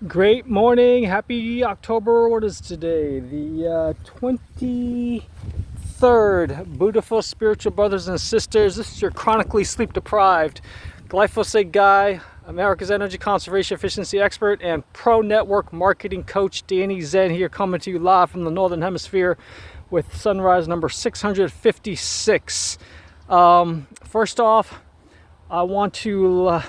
Great morning, happy October. What is today? The 23rd. Beautiful spiritual brothers and sisters. This is your chronically sleep deprived glyphosate guy, America's energy conservation efficiency expert, and pro network marketing coach Danny Zen here, coming to you live from the Northern Hemisphere with sunrise number 656. First off, I want to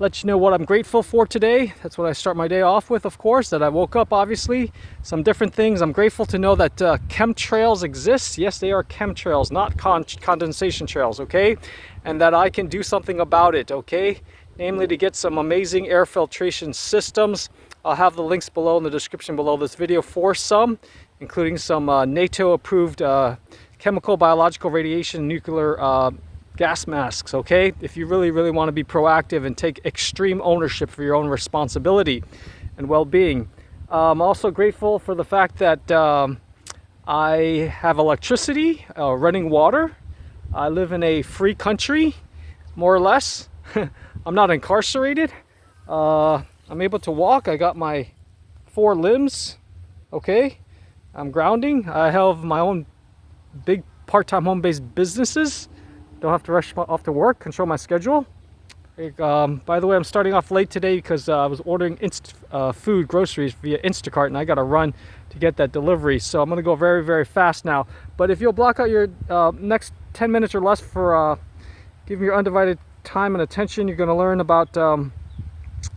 let you know what I'm grateful for today. That's what I start my day off with, of course, that I woke up, obviously. Some different things. I'm grateful to know that chemtrails exist. Yes, they are chemtrails, not condensation trails, okay? And that I can do something about it, okay? Namely, to get some amazing air filtration systems. I'll have the links below in the description below this video for some, including some NATO-approved chemical, biological, radiation, nuclear gas masks, okay? If you really want to be proactive and take extreme ownership for your own responsibility and well-being. I'm also grateful for the fact that I have electricity, running water. I live in a free country, more or less. I'm not incarcerated. I'm able to walk. I got my 4 limbs, okay? I'm grounding. I have my own big part-time home-based businesses. Don't have to rush off to work, control my schedule. By the way, I'm starting off late today because I was ordering food, groceries via Instacart, and I got to run to get that delivery. So I'm going to go very fast now. But if you'll block out your next 10 minutes or less for giving your undivided time and attention, you're going to learn about a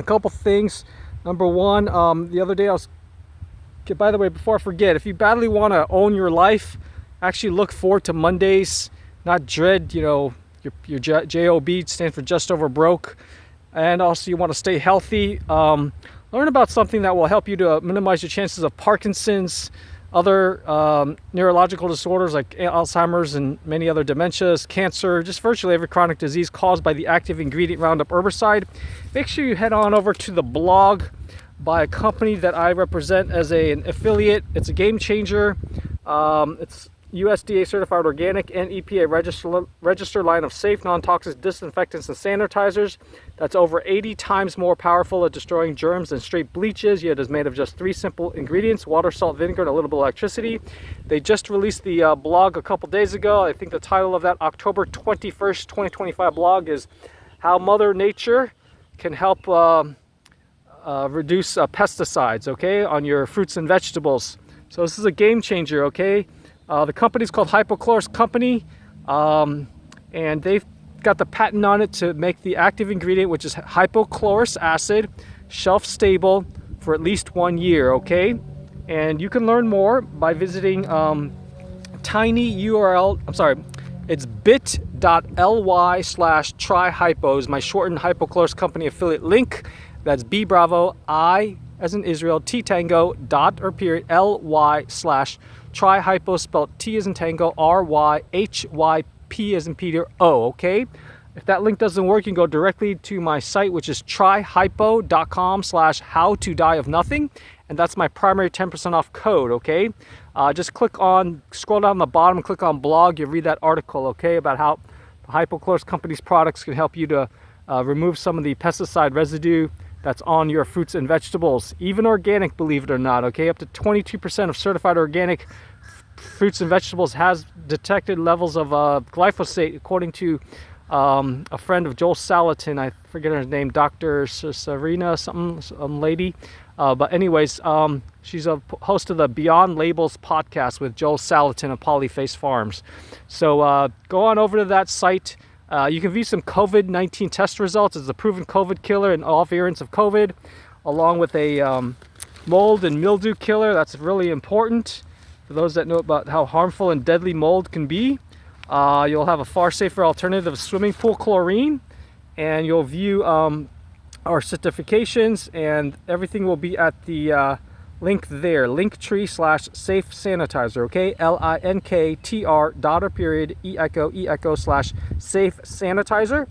couple things. Number one, the other day by the way, before I forget, if you badly want to own your life, actually look forward to Mondays. Not dread, your JOB stands for just over broke. And also you want to stay healthy. Learn about something that will help you to minimize your chances of Parkinson's, other neurological disorders like Alzheimer's and many other dementias, cancer, just virtually every chronic disease caused by the active ingredient Roundup herbicide. Make sure you head on over to the blog by a company that I represent as an affiliate. It's a game changer. It's USDA certified organic and EPA-registered line of safe, non-toxic disinfectants and sanitizers. That's over 80 times more powerful at destroying germs than straight bleaches, yet is made of just 3 simple ingredients: water, salt, vinegar, and a little bit of electricity. They just released the blog a couple days ago. I think the title of that October 21st, 2025 blog is How Mother Nature Can Help Reduce Pesticides, okay, on your fruits and vegetables. So this is a game changer, okay? The company's called Hypochlorous Company, and they've got the patent on it to make the active ingredient, which is hypochlorous acid, shelf stable for at least 1 year, okay? And you can learn more by visiting it's bit.ly/tryhypo is my shortened Hypochlorous Company affiliate link. That's B Bravo, I as in Israel, T Tango, ./tryhypo, spelled T as in Tango, RYHYP as in Peter, O, okay? If that link doesn't work, you can go directly to my site, which is tryhypo.com/HowToDieOfNothing, and that's my primary 10% off code, okay? Just scroll down the bottom and click on blog. You'll read that article, okay, about how the Hypochlorous Company's products can help you to remove some of the pesticide residue that's on your fruits and vegetables, even organic, believe it or not, okay? Up to 22% of certified organic fruits and vegetables has detected levels of glyphosate, according to a friend of Joel Salatin. I forget her name, Dr. Serena, some lady. But anyways, she's a host of the Beyond Labels podcast with Joel Salatin of Polyface Farms. So go on over to that site. You can view some COVID-19 test results. It's a proven COVID killer in all variants of COVID, along with a mold and mildew killer. That's really important for those that know about how harmful and deadly mold can be. You'll have a far safer alternative of swimming pool chlorine, and you'll view our certifications, and everything will be at the link there, Linktree/SafeSanitizer, okay? LINKTR.E/SafeSanitizer.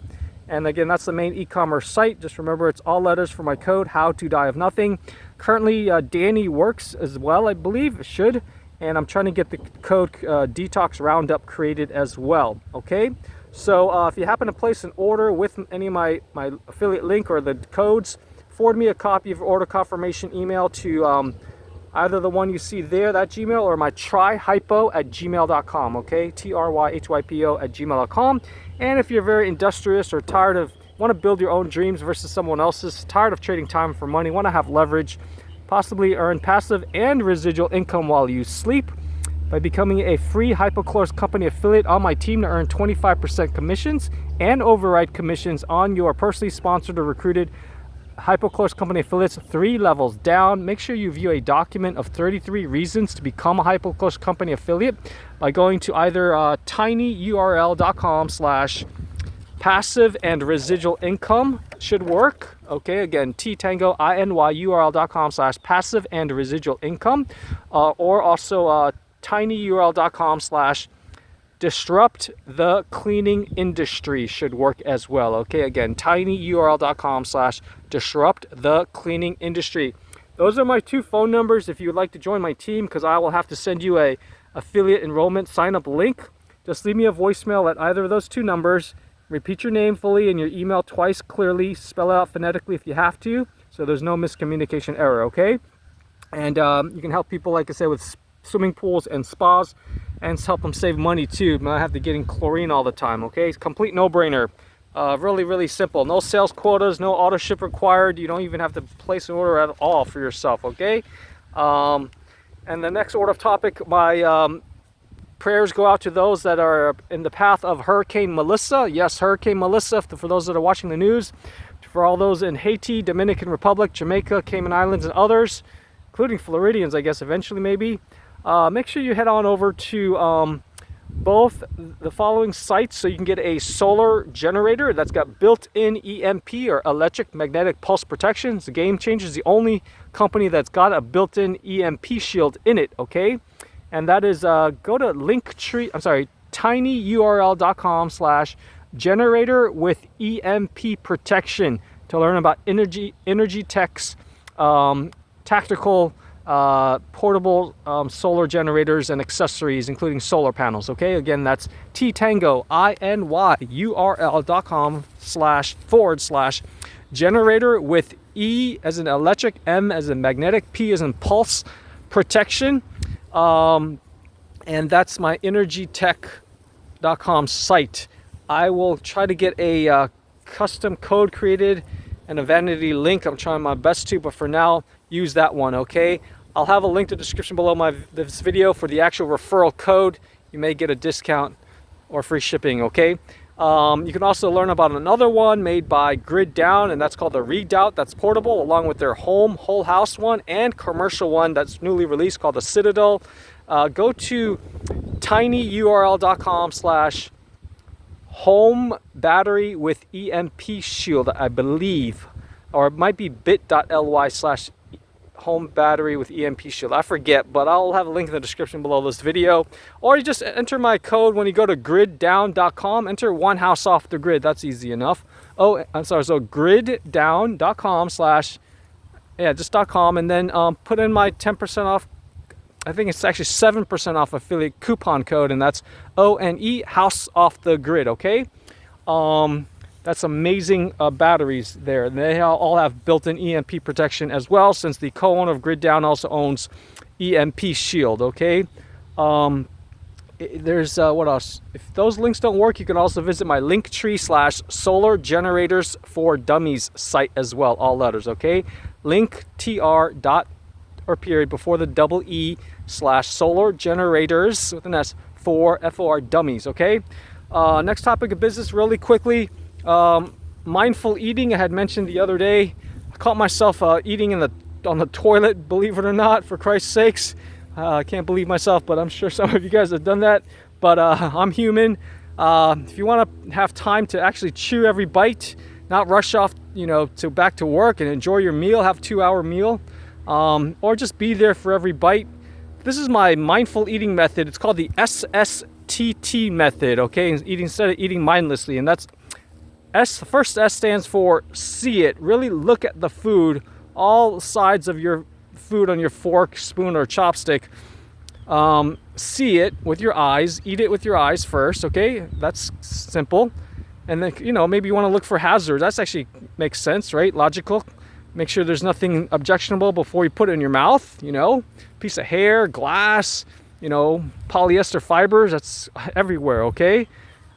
And again, that's the main e-commerce site. Just remember, it's all letters for my code, HowToDieOfNothing. Currently, Danny works as well, I believe, it should. And I'm trying to get the code Detox Roundup created as well, okay? So if you happen to place an order with any of my affiliate link or the codes, forward me a copy of your order confirmation email to either the one you see there, that Gmail, or my tryhypo@gmail.com, okay? tryhypo@gmail.com. And if you're very industrious or tired of, want to build your own dreams versus someone else's, tired of trading time for money, want to have leverage, possibly earn passive and residual income while you sleep by becoming a free hypochlorous company affiliate on my team to earn 25% commissions and override commissions on your personally sponsored or recruited hypochlorous company affiliates 3 levels down. Make sure you view a document of 33 reasons to become a hypochlorous company affiliate by going to either tinyurl.com/passive and residual income should work. Okay, again, tinyurl.com/passive and residual income, or also tinyurl.com/disrupt the cleaning industry should work as well. Okay, again, tinyurl.com/disrupt the cleaning industry. Those are my 2 phone numbers if you would like to join my team, because I will have to send you a affiliate enrollment sign up link. Just leave me a voicemail at either of those 2 numbers. Repeat your name fully and your email twice clearly. Spell it out phonetically if you have to, so there's no miscommunication error, okay? And you can help people, like I said, with swimming pools and spas, and help them save money too. Not have to get in chlorine all the time, okay? It's a complete no-brainer. Really, really simple. No sales quotas, no auto ship required. You don't even have to place an order at all for yourself, okay? And the next order of topic, my prayers go out to those that are in the path of Hurricane Melissa. Yes, Hurricane Melissa, for those that are watching the news. For all those in Haiti, Dominican Republic, Jamaica, Cayman Islands, and others, including Floridians, I guess, eventually maybe. Make sure you head on over to both the following sites so you can get a solar generator that's got built-in EMP, or electric magnetic pulse protection. It's a Game Changer. It's the only company that's got a built-in EMP shield in it, okay? And that is, go to tinyurl.com/generator with EMP protection to learn about Energy Tech's tactical portable solar generators and accessories, including solar panels, okay? Again, that's tinyurl.com/generator with E as in electric, M as in magnetic, P as in pulse protection. And that's my energytech.com site. I will try to get a custom code created and a vanity link. I'm trying my best to, but for now, use that one, okay? I'll have a link to the description below this video for the actual referral code. You may get a discount or free shipping, okay? You can also learn about another one made by Grid Down, and that's called the Redoubt. That's portable, along with their whole house one and commercial one that's newly released called the Citadel. Go to tinyurl.com/home battery with EMP shield, I believe, or it might be bit.ly/home battery with EMP shield. I forget, but I'll have a link in the description below this video. Or you just enter my code when you go to griddown.com. Enter one house off the grid. That's easy enough. Oh, I'm sorry. So griddown.com/just.com, and then put in my 10% off. I think it's actually 7% off affiliate coupon code, and that's ONE house off the grid. Okay. That's amazing batteries there. They all have built-in EMP protection as well, since the co-owner of Grid Down also owns EMP Shield, okay? There's, what else? If those links don't work, you can also visit my Linktree/Solar Generators for Dummies site as well, all letters, okay? Linktr. or period before the double E/Solar Generators with an S for FOR Dummies, okay? Next topic of business really quickly. Mindful eating. I had mentioned the other day, I caught myself eating on the toilet, believe it or not, for Christ's sakes. I can't believe myself, but I'm sure some of you guys have done that. But I'm human. If you want to have time to actually chew every bite, not rush off, to back to work and enjoy your meal, have a 2-hour meal, or just be there for every bite. This is my mindful eating method. It's called the S.S.T.T method, okay? Instead of eating mindlessly, and that's the first S stands for see it. Really look at the food, all sides of your food on your fork, spoon, or chopstick. See it with your eyes. Eat it with your eyes first, okay? That's simple. And then, maybe you want to look for hazards. That's actually makes sense, right? Logical. Make sure there's nothing objectionable before you put it in your mouth, you know, piece of hair, glass, you know, polyester fibers, that's everywhere, okay?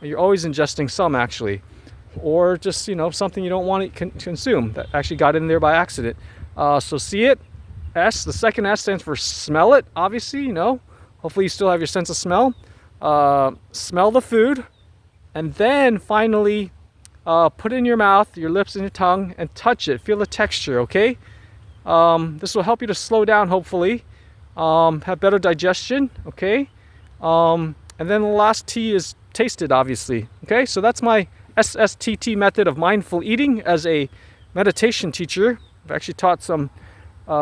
You're always ingesting some actually, or just, you know, something you don't want to consume that actually got in there by accident. So see it, S, the second S stands for smell it, obviously, you know, hopefully you still have your sense of smell. Smell the food, and then finally put it in your mouth, your lips and your tongue, and touch it, feel the texture, okay? This will help you to slow down, hopefully, have better digestion, okay? And then the last T is taste it, obviously, okay? So that's my S.S.T.T method of mindful eating as a meditation teacher. I've actually taught some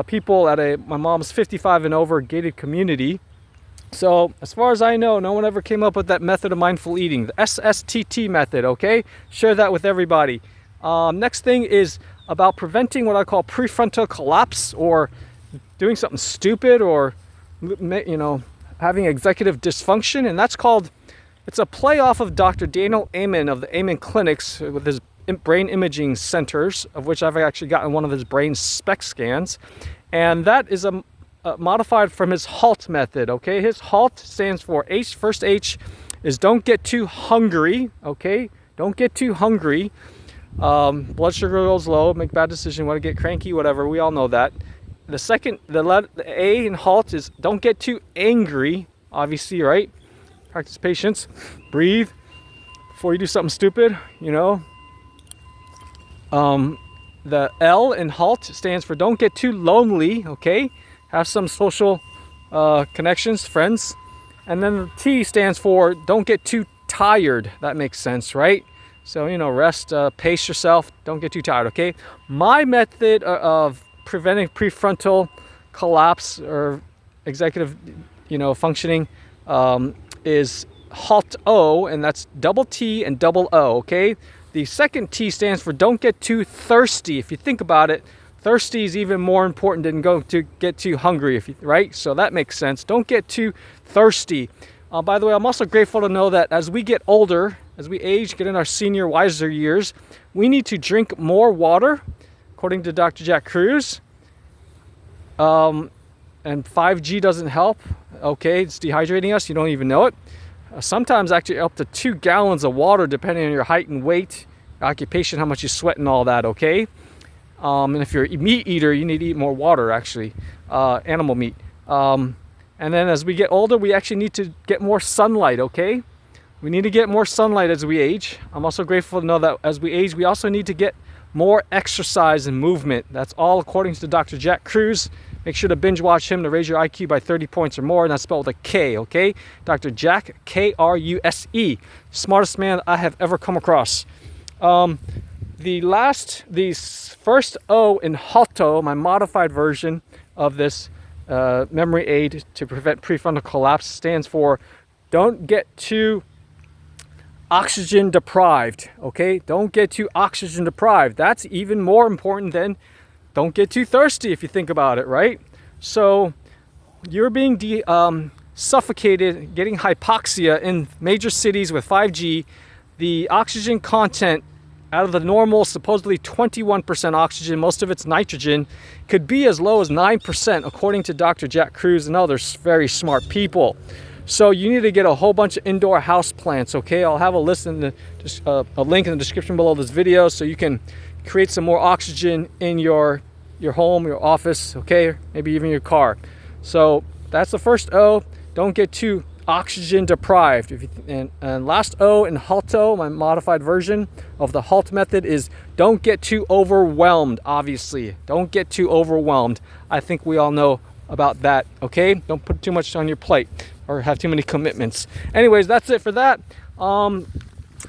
people at my mom's 55 and over gated community. So as far as I know, no one ever came up with that method of mindful eating, the S.S.T.T method, okay? Share that with everybody. Next thing is about preventing what I call prefrontal collapse, or doing something stupid, or, you know, having executive dysfunction. And that's called, it's a play off of Dr. Daniel Amen of the Amen Clinics with his brain imaging centers, of which I've actually gotten one of his brain SPECT scans. And that is modified from his HALT method, okay? His HALT stands for H. First H is don't get too hungry, okay? Don't get too hungry. Blood sugar goes low, make bad decision, want to get cranky, whatever. We all know that. The second, the A in HALT is don't get too angry, obviously, right? Practice patience, breathe before you do something stupid, you know. The L in HALT stands for don't get too lonely, okay? Have some social connections, friends. And then the T stands for don't get too tired. That makes sense, right? So, you know, rest, pace yourself, don't get too tired, okay? My method of preventing prefrontal collapse or executive, you know, functioning is HALTOO, and that's double T and double O, okay? The second T stands for don't get too thirsty. If you think about it, thirsty is even more important than going to get too hungry, right? So that makes sense. Don't get too thirsty. By the way, I'm also grateful to know that as we get older, as we age, get in our senior, wiser years, we need to drink more water, according to Dr. Jack Kruse. And 5G doesn't help. Okay, it's dehydrating us. You don't even know it. Sometimes actually up to 2 gallons of water, depending on your height and weight, occupation, how much you sweat and all that, okay? And if you're a meat eater, you need to eat more water, actually, animal meat. And then as we get older, we actually need to get more sunlight, okay? We need to get more sunlight as we age. I'm also grateful to know that as we age, we also need to get more exercise and movement. That's all according to Dr. Jack Kruse. Make sure to binge watch him to raise your IQ by 30 points or more, and that's spelled with a K, okay? Dr. Jack, K-R-U-S-E. Smartest man I have ever come across. The first O in HALTOO, my modified version of this memory aid to prevent prefrontal collapse, stands for don't get too oxygen deprived, okay? Don't get too oxygen deprived. That's even more important than don't get too thirsty, if you think about it, right? So you're being suffocated, getting hypoxia in major cities with 5G. The oxygen content out of the normal, supposedly 21% oxygen, most of it's nitrogen, could be as low as 9%, according to Dr. Jack Kruse and others very smart people. So you need to get a whole bunch of indoor house plants, okay? I'll have a link in the description below this video so you can create some more oxygen in your home, your office, okay? Maybe even your car. So that's the first O. Don't get too oxygen deprived. And last O in HALTOO, my modified version of the HALT method, is don't get too overwhelmed, obviously. Don't get too overwhelmed. I think we all know about that, okay? Don't put too much on your plate or have too many commitments. Anyways, that's it for that.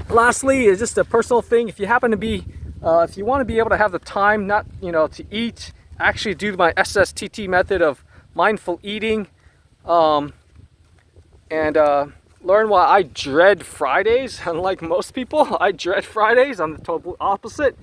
Lastly, is just a personal thing. If you happen to be, if you want to be able to have the time, not, you know, to eat, actually do my S.S.T.T method of mindful eating, and learn why I dread Fridays. Unlike most people, I dread Fridays. I'm the total opposite.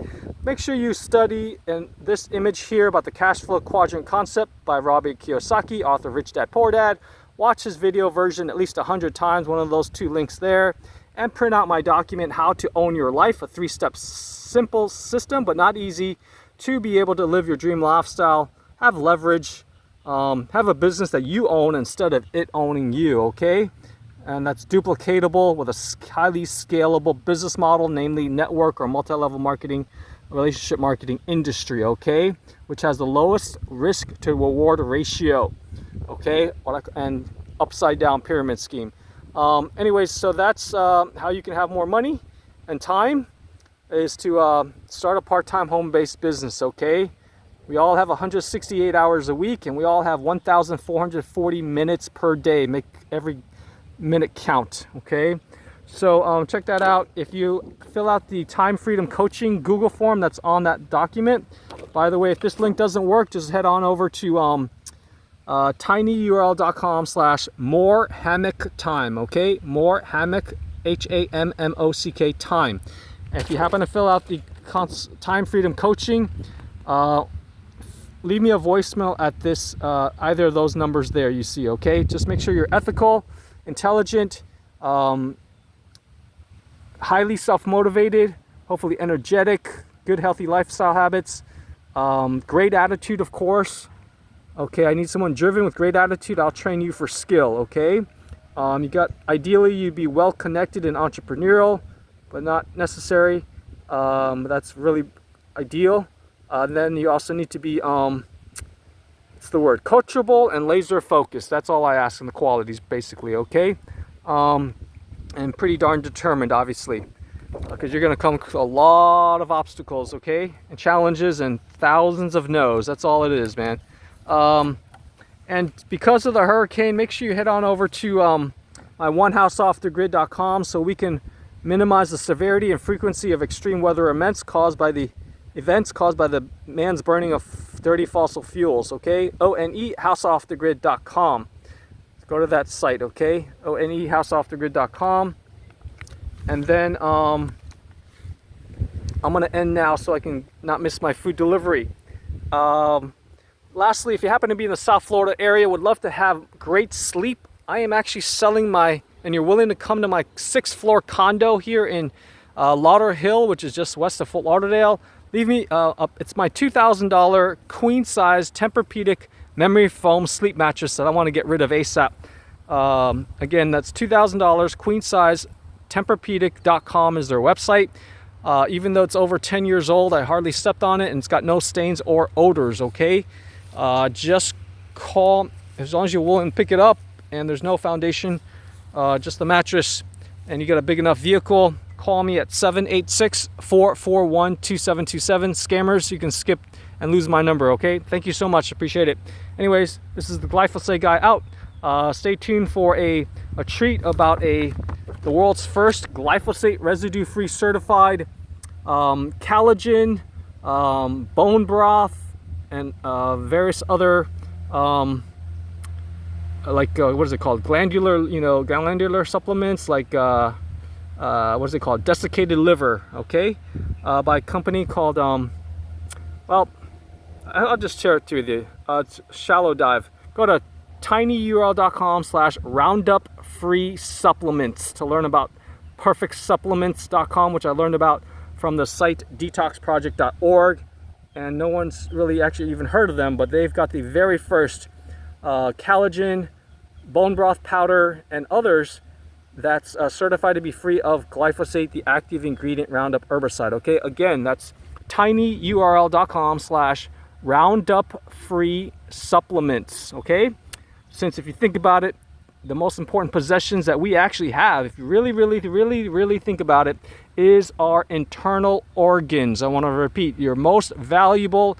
Make sure you study this image here about the cash flow quadrant concept by Robert Kiyosaki, author of Rich Dad Poor Dad. Watch his video version at least 100 times, one of those 2 links there, and print out my document, How to Own Your Life, a 3-step simple system, but not easy, to be able to live your dream lifestyle, have leverage, have a business that you own instead of it owning you, okay? And that's duplicatable with a highly scalable business model, namely network or multi-level marketing, relationship marketing industry, okay? Which has the lowest risk to reward ratio, okay? And upside down pyramid scheme. Anyways, so that's how you can have more money and time, is to start a part-time home-based business, okay? We all have 168 hours a week, and we all have 1,440 minutes per day. Make every minute count, okay? So check that out. If you fill out the Time Freedom Coaching Google form that's on that document, by the way, if this link doesn't work, just head on over to tinyurl.com/morehammock-time, okay? More hammock, HAMMOCK time. And if you happen to fill out the Time Freedom Coaching, leave me a voicemail at this either of those numbers there you see, okay? Just make sure you're ethical, intelligent, highly self-motivated, hopefully energetic, good healthy lifestyle habits, great attitude, of course. Okay, I need someone driven with great attitude. I'll train you for skill, okay? Ideally you'd be well connected and entrepreneurial, but not necessary. That's really ideal. Then you also need to be coachable and laser focused. That's all I ask in the qualities, basically, okay? And pretty darn determined, obviously, because you're going to come with a lot of obstacles, okay? And challenges and thousands of no's. That's all it is, man. And because of the hurricane, make sure you head on over to my onehouseoffthegrid.com so we can minimize the severity and frequency of extreme weather events caused by the man's burning of dirty fossil fuels, okay? onehouseoffthegrid.com. Go to that site, okay? onehouseoffthegrid.com. And then I'm going to end now so I can not miss my food delivery. Lastly, if you happen to be in the South Florida area, would love to have great sleep, I am actually selling and you're willing to come to my 6th floor condo here in Lauderhill, which is just west of Fort Lauderdale. Leave me it's my $2,000 queen size Tempur-Pedic memory foam sleep mattress that I want to get rid of ASAP. Again, that's $2,000 queen size. Tempurpedic.com is their website. Even though it's over 10 years old, I hardly stepped on it and it's got no stains or odors, okay? Just call, as long as you're willing to pick it up and there's no foundation, just the mattress, and you got a big enough vehicle, call me at 786-441-2727. Scammers, you can skip and lose my number, okay? Thank you so much, appreciate it. Anyways, this is the glyphosate guy out. Stay tuned for a treat about the world's first glyphosate residue-free certified collagen, bone broth, and various other what is it called? Glandular supplements, like what is it called? Desiccated liver, okay? By a company called well, I'll just share it with you. It's Shallow Dive. Go to tinyurl.com/roundup free supplements to learn about perfectsupplements.com, which I learned about from the site detoxproject.org, and no one's really actually even heard of them, but they've got the very first collagen, bone broth powder, and others that's certified to be free of glyphosate, the active ingredient Roundup herbicide, okay? Again, that's tinyurl.com/roundup free supplements, okay? Since if you think about it, the most important possessions that we actually have, if you really think about it, is our internal organs. I want to repeat, your most valuable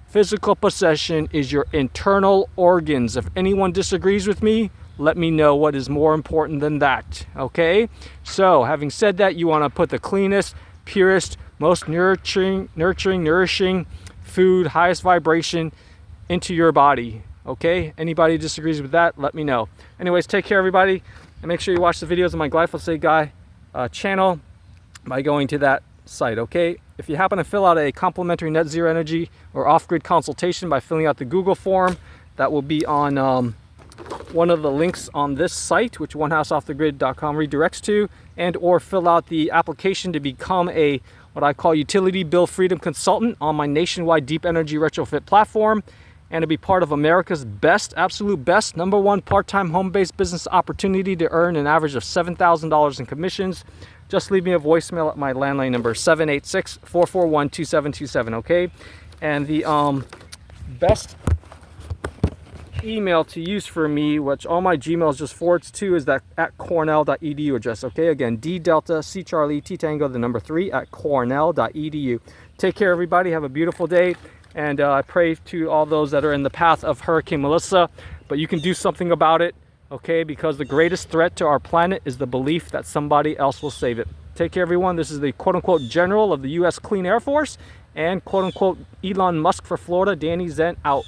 physical possession is your internal organs. If anyone disagrees with me, let me know what is more important than that, okay? So, having said that, you want to put the cleanest, purest, most nourishing food, highest vibration into your body, okay? Anybody who disagrees with that, let me know. Anyways, take care, everybody, and make sure you watch the videos on my Glyphosate Guy channel by going to that site, okay? If you happen to fill out a complimentary net zero energy or off-grid consultation by filling out the Google form, that will be on one of the links on this site, which onehouseoffthegrid.com redirects to, and or fill out the application to become one what I call utility bill freedom consultant on my nationwide deep energy retrofit platform, and to be part of America's best, absolute best, #1 part-time home-based business opportunity to earn an average of $7,000 in commissions. Just leave me a voicemail at my landline number, 786-441-2727, okay? And the best email to use for me, which all my Gmails just forwards to, is that at cornell.edu address, okay? Again, D Delta C Charlie T Tango, the number 3 at cornell.edu. Take care, everybody. Have a beautiful day. And I pray to all those that are in the path of Hurricane Melissa, but you can do something about it, okay? Because the greatest threat to our planet is the belief that somebody else will save it. Take care, everyone. This is the quote-unquote general of the U.S. Clean Air Force and quote-unquote Elon Musk for Florida, Danny Zen, out.